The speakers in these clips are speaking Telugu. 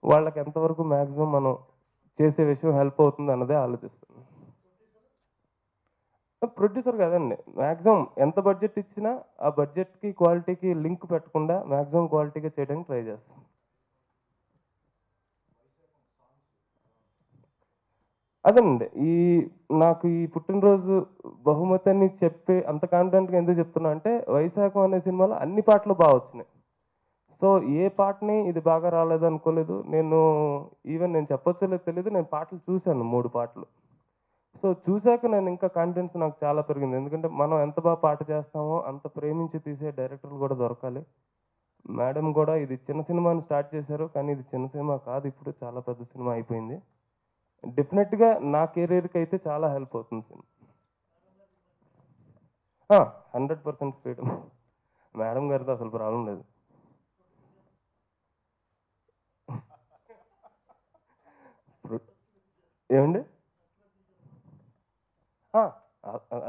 వాళ్ళకి ఎంతవరకు మ్యాక్సిమం మనం చేసే విషయం హెల్ప్ అవుతుంది అన్నదే ఆలోచిస్తున్నాను. ప్రొడ్యూసర్ కాదండి. మాక్సిమం ఎంత బడ్జెట్ ఇచ్చినా, ఆ బడ్జెట్‌కి, క్వాలిటీకి లింక్ పెట్టకుండా మాక్సిమం క్వాలిటీగా చేయడానికి ట్రై చేస్తాం. అదేనండి. నాకు ఈ పుట్టినరోజు బహుమతి అని చెప్పి అంత కాన్ఫిడెంట్‌గా ఎందుకు చెప్తున్నా అంటే, 'వైశాఖం' అనే సినిమాలో అన్ని పాటలు బా వచ్చినాయి. సో, ఏ పాటని ఇది బాగా రాలేదనుకోలేదు. నేను చెప్పొచ్చో లేదో తెలీదు. నేను పాటలు చూసాను 3 పాటలు. సో, చూసాక నేను ఇంకా కాన్ఫిడెన్స్ నాకు చాలా పెరిగింది. ఎందుకంటే, మనం ఎంత పాట చేస్తామో అంత ప్రేమించి తీసే డైరెక్టర్లు గూడా దొరకాలి. మేడం గూడా ఇది చిన్న సినిమా అని స్టార్ట్ చేశారు. కానీ ఇది చిన్న సినిమా కాదు ఇప్పుడు. చాలా పెద్ద సినిమా అయిపోయింది. డెఫినెట్‌గా నా కెరియర్‌కైతే చాలా హెల్ప్ అవుతుంది సినిమా. ఆ! 100% ఫ్రీడమ్. మేడం గారితో అసలు ప్రాబ్లమ్ లేదు. ఇప్పుడు ఏవండీ? ఆ!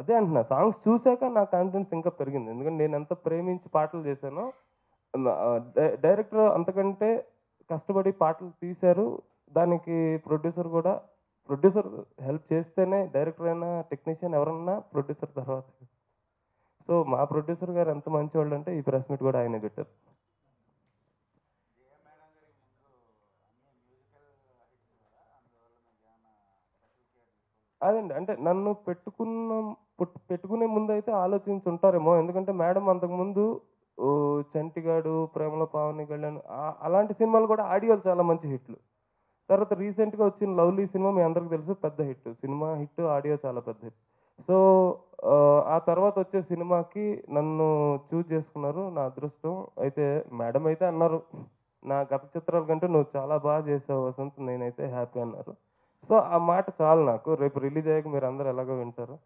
అదే అంటున్నా. సాంగ్స్ చూసాక నా కాన్ఫిడెన్స్ ఇంకా పెరిగింది. ఎందుకంటే నేనెంత ప్రేమించి పాటలు చేశానో డైరెక్టర్ అంతకంటే కష్టపడి పాటలు తీశారు. దానికి ప్రొడ్యూసర్ గూడా ప్రొడ్యూసర్ హెల్ప్ చేస్తేనే డైరెక్టర్ అయినా, టెక్నీషియన్ ఎవరన్నా ప్రొడ్యూసర్ తర్వాతే. సో, మా ప్రొడ్యూసర్ గారు ఎంత మంచోళ్ళంటే ఈ ప్రెస్ మీట్ గూడా ఆయనే పెట్టారు. అదండి. అంటే నన్ను పెట్టుకునే ముందయితే ఆలోచించుంటారేమో. ఎందుకంటే మేడం అంతకుముందు 'చంటిగాడు', 'ప్రేమలో పావని కళ్యాణ్' అలాంటి సినిమాలు గూడా ఆడియోలు చాలా మంచి హిట్లు. తర్వాత రీసెంట్‌గా వచ్చిన 'లవ్లీ' సినిమా మీ అందరికి తెలుసు పెద్ద హిట్. సినిమా హిట్, ఆడియో చాలా పెద్ద హిట్. సో, ఆ తర్వాత వచ్చే సినిమాకి నన్ను చూజ్ చేసుకున్నారు. నా అదృష్టం. అయితే మేడం అయితే అన్నారు, "నా గత చిత్రాల కంటే నువ్వు చాలా బాగా చేసావు వసంత్. నేనైతే హ్యాపీ" అన్నారు. సో, ఆ మాట చాలు నాకు. రేపు రిలీజ్ అయ్యాక మీరందరూ ఎలాగో వింటారు.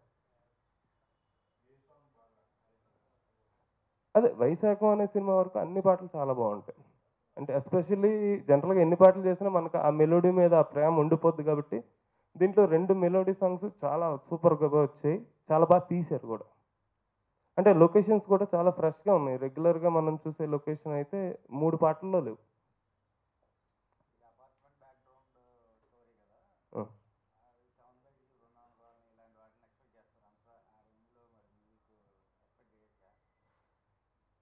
అదే 'వైశాఖం' అనే సినిమా వరకు అన్ని పాటలు చాలా బావుంటాయి. అంటే ఎస్పెషల్లీ జనరల్‌గా ఎన్ని పాటలు చేసినా మనకు ఆ మెలోడీ మీద ఆ ప్రేమ ఉండిపోద్ది కాబట్టి, దీంట్లో 2 మెలోడీ సాంగ్స్ చాలా సూపర్‌గా వచ్చాయి. చాలా తీశారు గూడా. అంటే లొకేషన్స్ కూడా చాలా ఫ్రెష్‌గా ఉన్నాయి. రెగ్యులర్‌గా మనం చూసే లొకేషన్ అయితే 3 పాటల్లో లేవు. ఆ!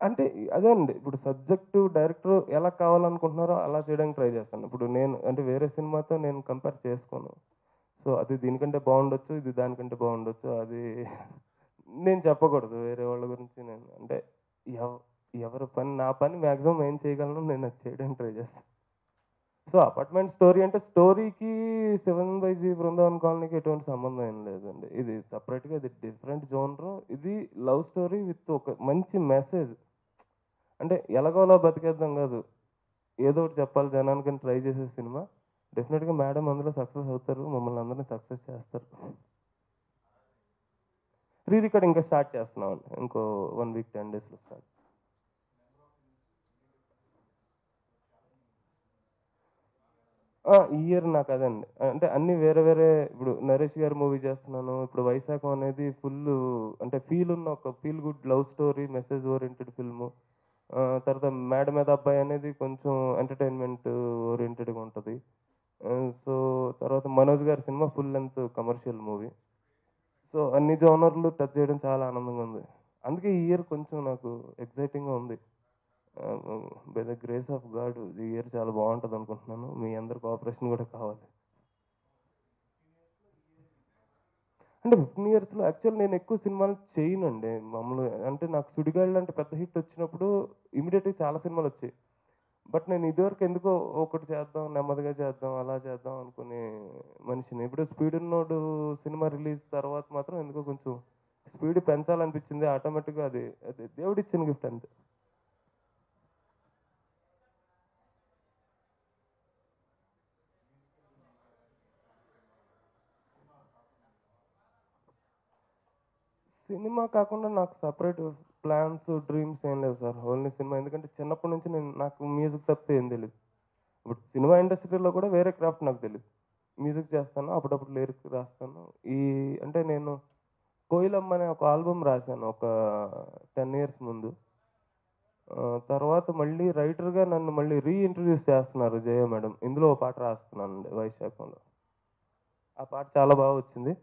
అంటే అదే అండి. ఇప్పుడు సబ్జెక్టు, డైరెక్టర్ ఎలా కావాలనుకుంటున్నారో అలా చేయడానికి ట్రై చేస్తాను. ఇప్పుడు నేను అంటే వేరే సినిమాతో నేను కంపేర్ చేసుకోను. సో, అది దీనికంటే బావుండొచ్చు. ఇది దానికంటే బావుండొచ్చు. అది నేను చెప్పకూడదు వేరే వాళ్ళ గురించి నేను. అంటే ఎవ్ ఎవరి పని నా పని మాక్సిమం ఏం చేయగలను నేను అది చేయడానికి ట్రై చేస్తాను. సో, అపార్ట్‌మెంట్ స్టోరీ అంటే స్టోరీకి 'సెవెన్ బై జీ బృందావన్ కాలనీకి' ఎటువంటి సంబంధం ఏం లేదండి. ఇది సెపరేట్‌గా ఇది డిఫరెంట్ జోనర్. ఇది లవ్ స్టోరీ విత్ ఒక మంచి మెసేజ్. అంటే ఎలాగోలా బతికేద్దాం గాదు. ఏదో ఒకటి చెప్పాలి జనానికని ట్రై చేసే సినిమా. డెఫినిట్‌గా మేడం అందులో సక్సెస్ అవుతారు. మమ్మల్ని అందరిని సక్సెస్ చేస్తారు. రీ రికార్డింగ్ ఇంకా స్టార్ట్ చేస్తున్నామండి. ఇంకో 1 వీక్ 10 డేస్‌లో స్టార్ట్. ఈ ఇయర్ నాకదండి. అంటే అన్నీ వేరే వేరే ఇప్పుడు 'నరేష్' గారి మూవీ చేస్తున్నాను. ఇప్పుడు 'వైశాఖం' అనేది అంటే ఫీల్ ఉన్న ఒక feel good love story, message oriented film. తర్వాత 'మేడ మీద అబ్బాయి' అనేది కొంచెం ఎంటర్‌టైన్‌మెంట్ ఓరియెంటెడ్‌గా ఉంటది. సో, తర్వాత 'మనోజ్' గారి cinema full length commercial movie. So, అన్ని జోనర్‌లు టచ్ చేయడం చాలా ఆనందంగా ఉంది. అందుకే ఈ ఇయర్ కొంచెం నాకు ఎక్సైటింగ్‌గా ఉంది. By the grace of God ఈ ఇయర్ చాలా బావుంటదనుకుంటున్నాను. మీ అందరి కోఆపరేషన్ గూడా కావాలి. అంటే 15 ఇయర్స్‌లో యాక్చువల్ నేనెక్కువ సినిమాలు చేయనండి. మామూలుగా అంటే నాకు 'సుడిగాలి' లాంటి పెద్ద హిట్ వచ్చినప్పుడు ఇమ్మీడియేట్‌గా చాలా సినిమాలొచ్చాయి. బట్ నేను ఇదివరకు ఎందుకో ఒకటి చేద్దాం, నెమ్మదిగా చేద్దాం, అలా చేద్దాం అనుకునే మనిషిని. ఇప్పుడు 'స్పీడున్నోడు' సినిమా రిలీజ్ తర్వాత మాత్రం ఎందుకో కొంచెం స్పీడ్ పెంచాలనిపించింది. ఆటోమేటిక్‌గా అది దేవుడిచ్చిన గిఫ్ట్ అంతే. సినిమా కాకుండా నాకు సెపరేట్ ప్లాన్స్, డ్రీమ్స్ ఏం లేవు సార్. Only cinema. ఎందుకంటే చిన్నప్పటి నుంచి నాకు మ్యూజిక్ తప్పితే ఏం తెలీదు. ఇప్పుడు సినిమా ఇండస్ట్రీలో కూడా వేరే క్రాఫ్ట్ నాకు తెలీదు. మ్యూజిక్ చేస్తాను. అప్పుడప్పుడు లిరిక్స్ రాస్తాను. ఈ అంటే నేను 'కోయిలమ్మ' అనే ఒక ఆల్బమ్ రాశాను ఒక 10 ఇయర్స్ ముందు. తర్వాత మళ్ళీ రైటర్‌గా నన్ను మళ్ళీ ఇంట్రొడ్యూస్ చేస్తున్నారు జయ మేడం. ఇందులో ఓ పాట రాస్తున్నానండి వైశాఖంలో. ఆ పాట చాలా బాగా వచ్చింది.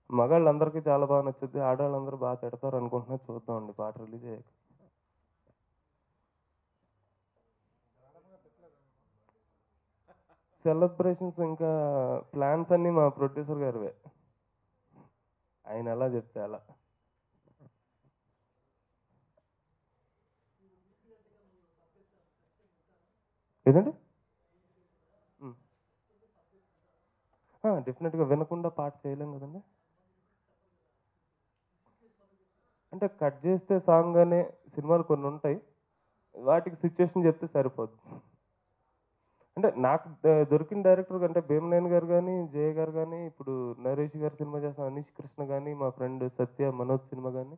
మగాళ్ళందరికీ చాలా బాగా నచ్చుద్ది. ఆడోళ్ళందరూ బాగా తిడతారనుకుంటున్నా. చూద్దామండి పాట రిలీజ్ అయ్యాక. సెలబ్రేషన్స్ ఇంకా ప్లాన్స్ అన్నీ మా ప్రొడ్యూసర్ గారివే. ఆయన ఎలా చెప్తే అలా. ఏదండి? హ్మ్. డెఫినెట్‌గా వినకుండా పాట చేయలేం గదండీ! అంటే కట్ జేస్తే సాంగ్ అనే సినిమాలు కొన్నుంటాయి. వాటికి సిట్యుయేషన్ జెప్తే సరిపోద్ది. అంటే నాకు దొరికిన డైరెక్టర్ అంటే భీమనేని గారు గాని, జయ గారు గాని, ఇప్పుడు నరేష్ గారి సినిమా చేస్తున్న అనీష్ కృష్ణ గాని, మా ఫ్రెండ్ సత్య మనోజ్ సినిమా గాని,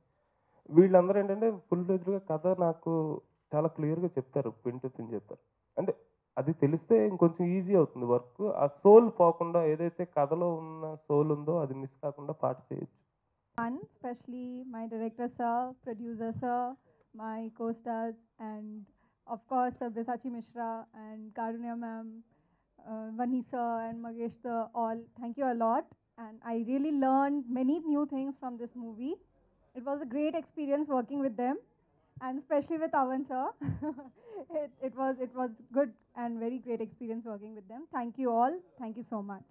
వీళ్ళందరూ ఏంటంటే ఫుల్ ఫ్లెడ్జ్‌గా కథ నాకు చాలా క్లియర్‌గా చెప్తారు. పిన్ టు పిన్ చెప్తారు. అంటే అది తెలిస్తే ఇంకొంచెం ఈజీ అవుతుంది వర్క్. ఆ సోల్ పోకుండా ఏదైతే కథలో ఉన్న సోల్ ఉందో అది మిస్ కాకుండా పాట చేయొచ్చు. Fun, especially my director sir, producer sir, my co-stars, and of course Sabyasachi Mishra and Karunya ma'am, Vani sir and Magesh sir, all. Thank you a lot. And I really learned many new things from this movie. It was a great experience working with them, and especially with Avan sir. It was good and very great experience working with them. Thank you all. Thank you so much.